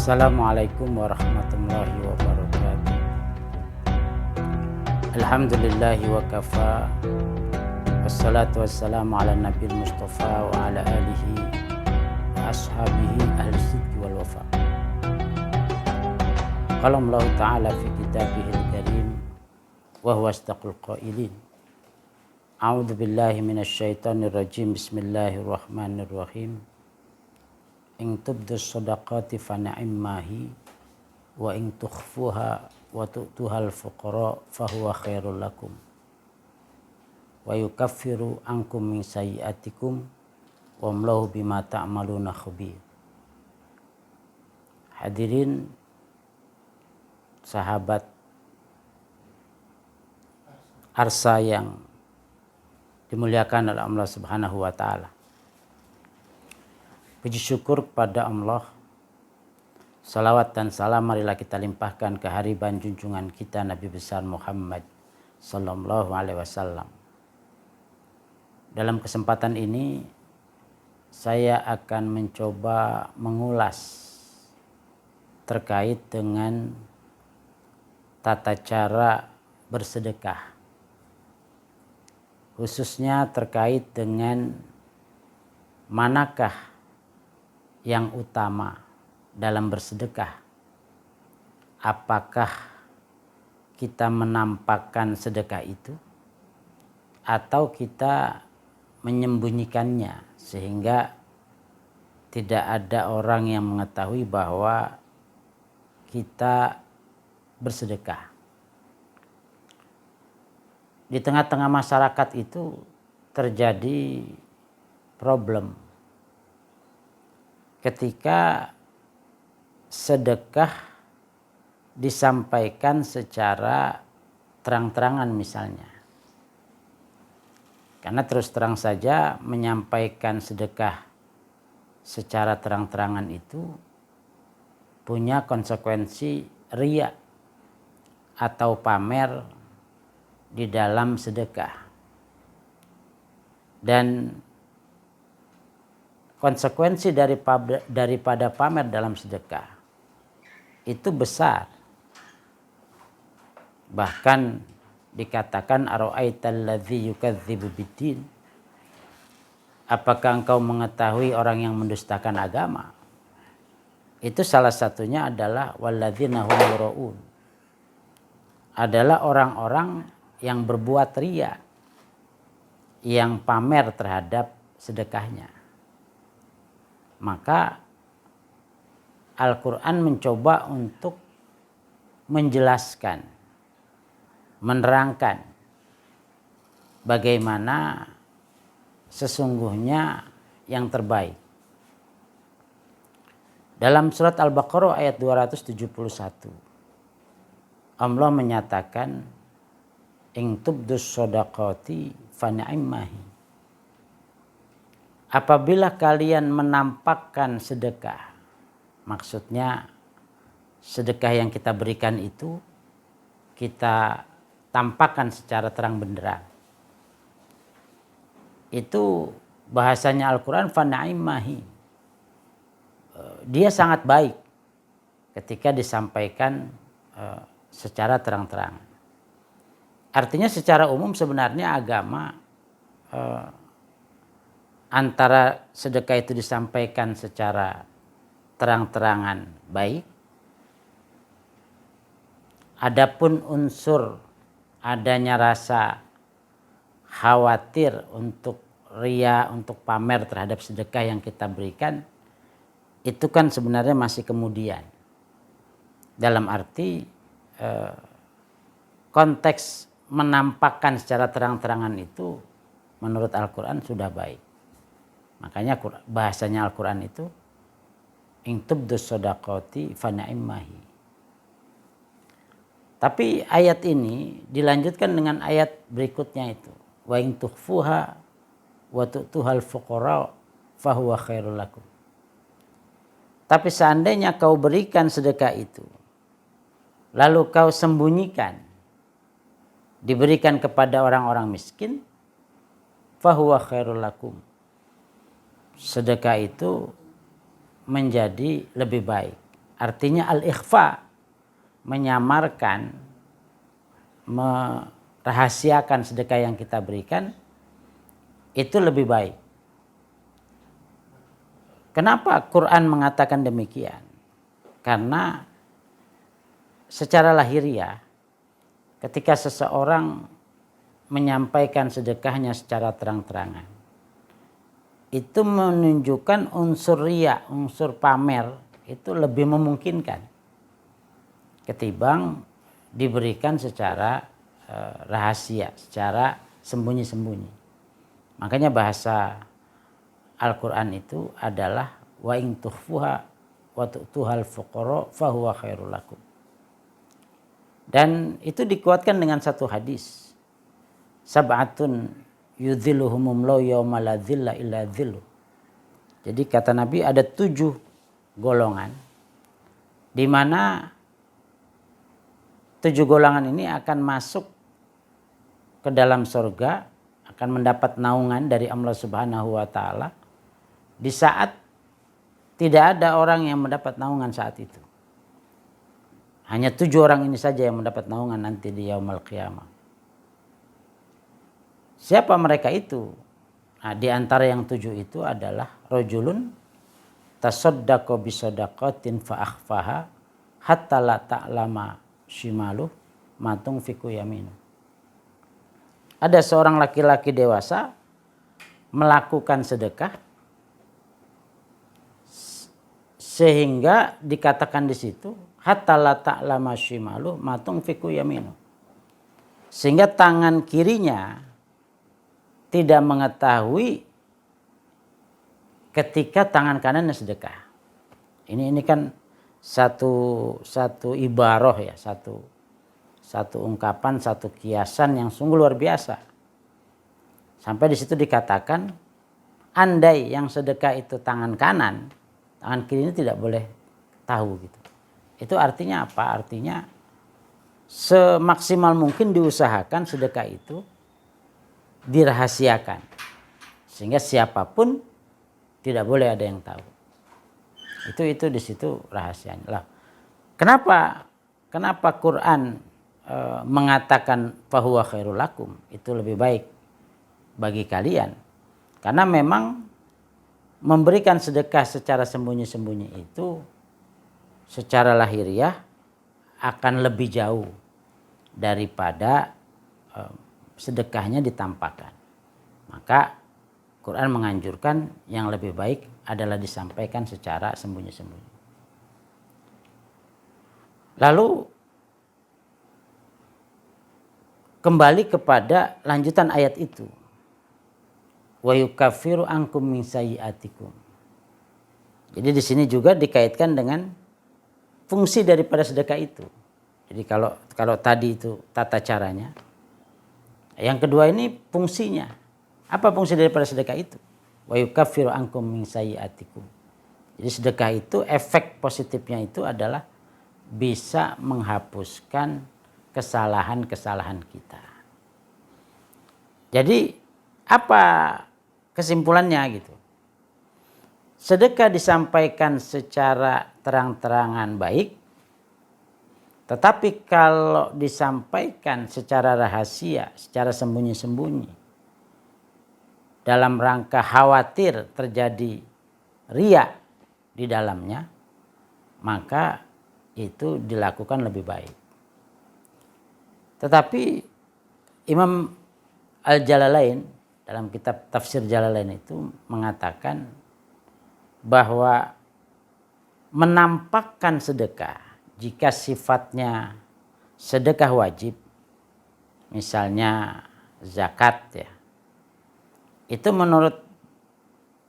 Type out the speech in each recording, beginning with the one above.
Assalamualaikum warahmatullahi wabarakatuh. Alhamdulillahi wa kafa. Wassalatu wassalamu ala nabiyil mustafa wa ala alihi wa ashabihi ahli sidqi wal wafa. Qala Allah ta'ala fi kitabihil karim wa huwa asdaqul qailin. A'udzu billahi minasy syaithanir rajim. Bismillahirrahmanirrahim. In tubdus shadaqati fa ni'mahi wa in tukhfuha wa tu'tuhal fuqara fa huwa khairul lakum wa yukaffiru ankum min sayyi'atikum wa amlahu bima ta'maluna khabir. Hadirin sahabat Arsa yang dimuliakan oleh Allah Subhanahu wa taala. Puji syukur kepada Allah. Salawat dan salam marilah kita limpahkan ke hariban junjungan kita Nabi besar Muhammad sallallahu alaihi wasallam. Dalam kesempatan ini saya akan mencoba mengulas terkait dengan tata cara bersedekah. Khususnya terkait dengan manakah yang utama dalam bersedekah. Apakah kita menampakkan sedekah itu atau kita menyembunyikannya sehingga tidak ada orang yang mengetahui bahwa kita bersedekah. Di tengah-tengah masyarakat itu terjadi problem ketika sedekah disampaikan secara terang-terangan misalnya. Karena terus terang saja menyampaikan sedekah secara terang-terangan itu punya konsekuensi riya atau pamer di dalam sedekah. Dan konsekuensi daripada pamer dalam sedekah itu besar. Bahkan dikatakan ara'aital ladzi yukadzibu biddin. Apakah engkau mengetahui orang yang mendustakan agama? Itu salah satunya adalah walladzina hum yura'un. Adalah orang-orang yang berbuat riya, yang pamer terhadap sedekahnya. Maka Al-Quran mencoba untuk menjelaskan, menerangkan bagaimana sesungguhnya yang terbaik. Dalam surat Al-Baqarah ayat 271, Allah menyatakan in tubdus shadaqati fa ni'mahi. Apabila kalian menampakkan sedekah, maksudnya sedekah yang kita berikan itu kita tampakkan secara terang benderang. Itu bahasanya Al-Quran fa ni'mahi. Dia sangat baik ketika disampaikan secara terang-terangan. Artinya secara umum sebenarnya agama antara sedekah itu disampaikan secara terang-terangan baik. Adapun unsur adanya rasa khawatir untuk riya, untuk pamer terhadap sedekah yang kita berikan, itu kan sebenarnya masih kemudian. Dalam arti konteks menampakkan secara terang-terangan itu menurut Al-Quran sudah baik. Makanya bahasanya Al-Quran itu in tubdus shadaqati fa ni'mahi. Tapi ayat ini dilanjutkan dengan ayat berikutnya itu. Wa in tukhfuha wa tu'tuhal fuqara fa huwa khairul lakum. Tapi seandainya kau berikan sedekah itu, lalu kau sembunyikan, diberikan kepada orang-orang miskin, fa huwa khairul lakum. Sedekah itu menjadi lebih baik. Artinya al-ikhfa, menyamarkan, merahasiakan sedekah yang kita berikan, itu lebih baik. Kenapa Quran mengatakan demikian? Karena secara lahiriah, ketika seseorang menyampaikan sedekahnya secara terang-terangan, itu menunjukkan unsur riya, unsur pamer, itu lebih memungkinkan ketimbang diberikan secara rahasia, secara sembunyi-sembunyi. Makanya bahasa Al-Quran itu adalah wa in tukhfuha wa tu'tuhal fuqara fahuwa khairul lakum. Dan itu dikuatkan dengan satu hadis. Sab'atun yudhilluhumullahu yawma la dhilla illa dhilluh. Jadi kata Nabi ada 7 golongan, di mana 7 golongan ini akan masuk ke dalam surga, akan mendapat naungan dari Allah Subhanahu wa taala di saat tidak ada orang yang mendapat naungan saat itu. Hanya 7 orang ini saja yang mendapat naungan nanti di yaumul qiyamah. Siapa mereka itu? Nah, di antara yang 7 itu adalah rajulun tasaddaqa bisadaqatin fa akhfaha hatta la ta'lama shimaluh ma tunfiqu yaminu. Ada seorang laki-laki dewasa melakukan sedekah sehingga dikatakan di situ hatta la ta'lama shimaluh ma tunfiqu yaminu. Sehingga tangan kirinya tidak mengetahui ketika tangan kanannya sedekah. Ini kan satu ibarah ya, satu ungkapan, satu kiasan yang sungguh luar biasa. Sampai di situ dikatakan, andai yang sedekah itu tangan kanan, tangan kiri ini tidak boleh tahu gitu. Itu artinya apa? Artinya semaksimal mungkin diusahakan sedekah itu dirahasiakan, sehingga siapapun tidak boleh ada yang tahu. Itu di situ rahasianya. Lah, kenapa Quran mengatakan fahuwa khairul lakum, itu lebih baik bagi kalian? Karena memang memberikan sedekah secara sembunyi-sembunyi itu secara lahiriah akan lebih jauh daripada sedekahnya ditampakkan. Maka Quran menganjurkan yang lebih baik adalah disampaikan secara sembunyi-sembunyi. Lalu kembali kepada lanjutan ayat itu. Wa yukaffiru ankum min sayyi'atikum. Jadi di sini juga dikaitkan dengan fungsi daripada sedekah itu. Jadi kalau tadi itu tata caranya, yang kedua ini fungsinya. Apa fungsi daripada sedekah itu? Wa yukaffiru ankum min sayyi'atikum. Jadi sedekah itu efek positifnya itu adalah bisa menghapuskan kesalahan-kesalahan kita. Jadi apa kesimpulannya gitu? Sedekah disampaikan secara terang-terangan baik, tetapi kalau disampaikan secara rahasia, secara sembunyi-sembunyi, dalam rangka khawatir terjadi riya di dalamnya, maka itu dilakukan lebih baik. Tetapi Imam Al-Jalalain dalam kitab Tafsir Jalalain itu mengatakan bahwa menampakkan sedekah jika sifatnya sedekah wajib, misalnya zakat ya, itu menurut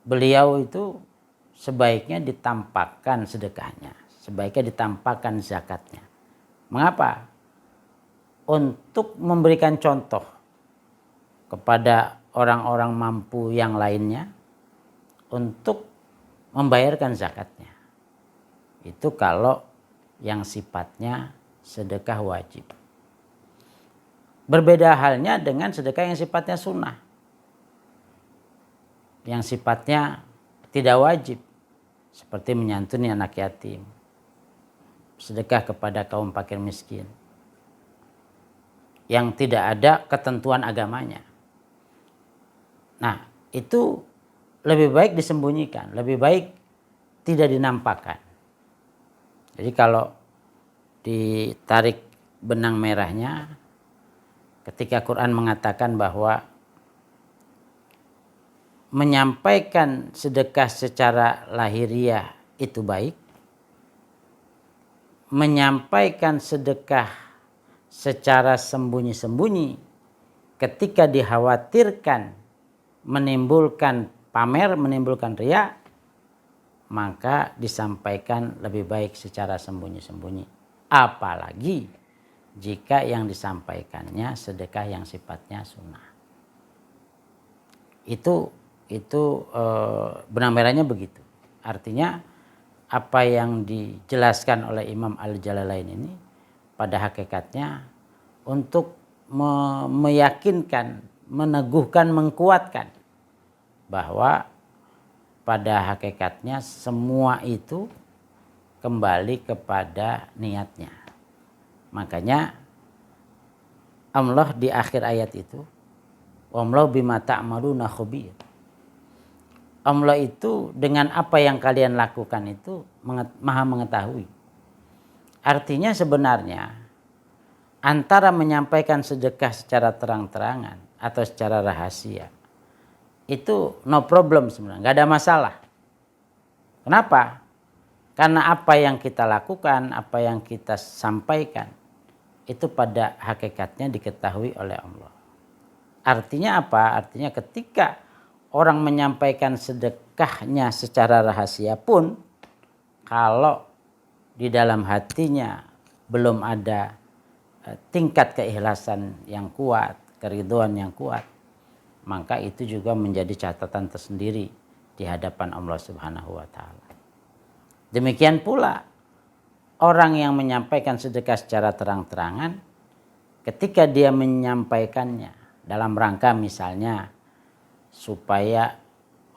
beliau itu sebaiknya ditampakkan sedekahnya, sebaiknya ditampakkan zakatnya. Mengapa? Untuk memberikan contoh kepada orang-orang mampu yang lainnya untuk membayarkan zakatnya. Itu kalau yang sifatnya sedekah wajib. Berbeda halnya dengan sedekah yang sifatnya sunnah, yang sifatnya tidak wajib, seperti menyantuni anak yatim, sedekah kepada kaum fakir miskin yang tidak ada ketentuan agamanya. Nah, itu lebih baik disembunyikan, lebih baik tidak dinampakkan. Jadi kalau ditarik benang merahnya, ketika Quran mengatakan bahwa menyampaikan sedekah secara lahiriah itu baik, menyampaikan sedekah secara sembunyi-sembunyi ketika dikhawatirkan menimbulkan pamer, menimbulkan riya, maka disampaikan lebih baik secara sembunyi-sembunyi. Apalagi jika yang disampaikannya sedekah yang sifatnya sunnah. Itu benang merahnya begitu. Artinya apa yang dijelaskan oleh Imam Al-Jalalain ini pada hakikatnya untuk meyakinkan, meneguhkan, mengkuatkan bahwa pada hakikatnya semua itu kembali kepada niatnya. Makanya Allah di akhir ayat itu, wallahu bima ta'maluna khabir. Allah itu dengan apa yang kalian lakukan itu maha mengetahui. Artinya sebenarnya antara menyampaikan sedekah secara terang-terangan atau secara rahasia itu no problem sebenarnya, nggak ada masalah. Kenapa? Karena apa yang kita lakukan, apa yang kita sampaikan itu pada hakikatnya diketahui oleh Allah. Artinya apa? Artinya ketika orang menyampaikan sedekahnya secara rahasia pun, kalau di dalam hatinya belum ada tingkat keikhlasan yang kuat, keridhaan yang kuat, maka itu juga menjadi catatan tersendiri di hadapan Allah Subhanahu wa taala. Demikian pula orang yang menyampaikan sedekah secara terang-terangan, ketika dia menyampaikannya dalam rangka misalnya supaya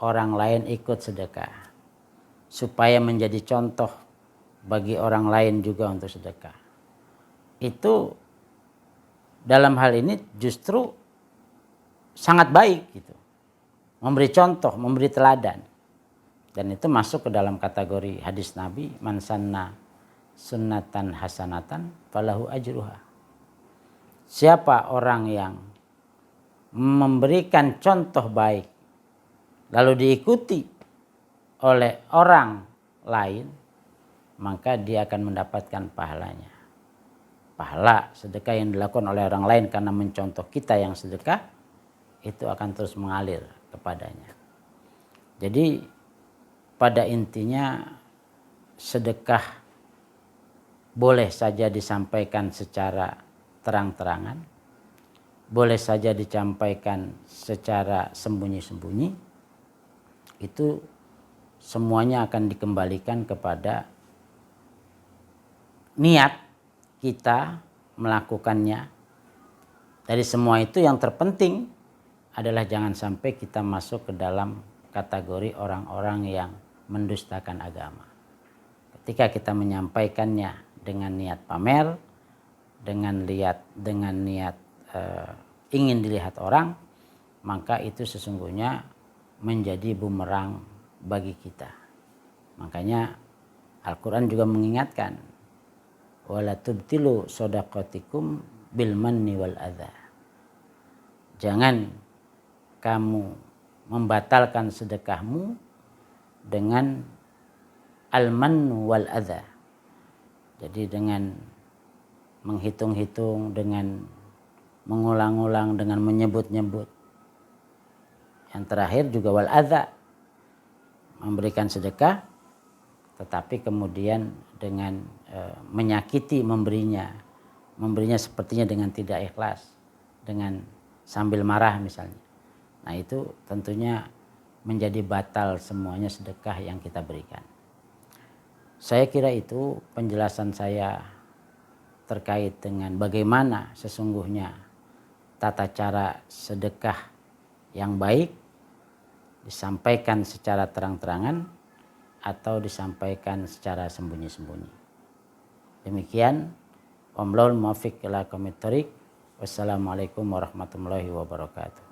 orang lain ikut sedekah, supaya menjadi contoh bagi orang lain juga untuk sedekah. Itu dalam hal ini justru sangat baik gitu. Memberi contoh, memberi teladan. Dan itu masuk ke dalam kategori hadis Nabi, man sanna sunnatan hasanatan falahu ajruha. Siapa orang yang memberikan contoh baik lalu diikuti oleh orang lain, maka dia akan mendapatkan pahalanya. Pahala sedekah yang dilakukan oleh orang lain karena mencontoh kita yang sedekah, itu akan terus mengalir kepadanya. Jadi pada intinya sedekah boleh saja disampaikan secara terang-terangan, boleh saja disampaikan secara sembunyi-sembunyi. Itu semuanya akan dikembalikan kepada niat kita melakukannya. Dari semua itu yang terpenting adalah jangan sampai kita masuk ke dalam kategori orang-orang yang mendustakan agama. Ketika kita menyampaikannya dengan niat pamer, dengan niat ingin dilihat orang, maka itu sesungguhnya menjadi bumerang bagi kita. Makanya Al-Quran juga mengingatkan, wala tubtilu shadaqatikum bil manni wal adha. Jangan kamu membatalkan sedekahmu dengan al-mannu wal adha. Jadi dengan menghitung-hitung, dengan mengulang-ulang, dengan menyebut-nyebut. Yang terakhir juga wal adha, memberikan sedekah tetapi kemudian dengan menyakiti memberinya sepertinya dengan tidak ikhlas, dengan sambil marah misalnya. Nah itu tentunya menjadi batal semuanya sedekah yang kita berikan. Saya kira itu penjelasan saya terkait dengan bagaimana sesungguhnya tata cara sedekah yang baik, disampaikan secara terang-terangan atau disampaikan secara sembunyi-sembunyi. Demikian, wallahul muwaffiq ila aqwamit thoriq. Wassalamualaikum warahmatullahi wabarakatuh.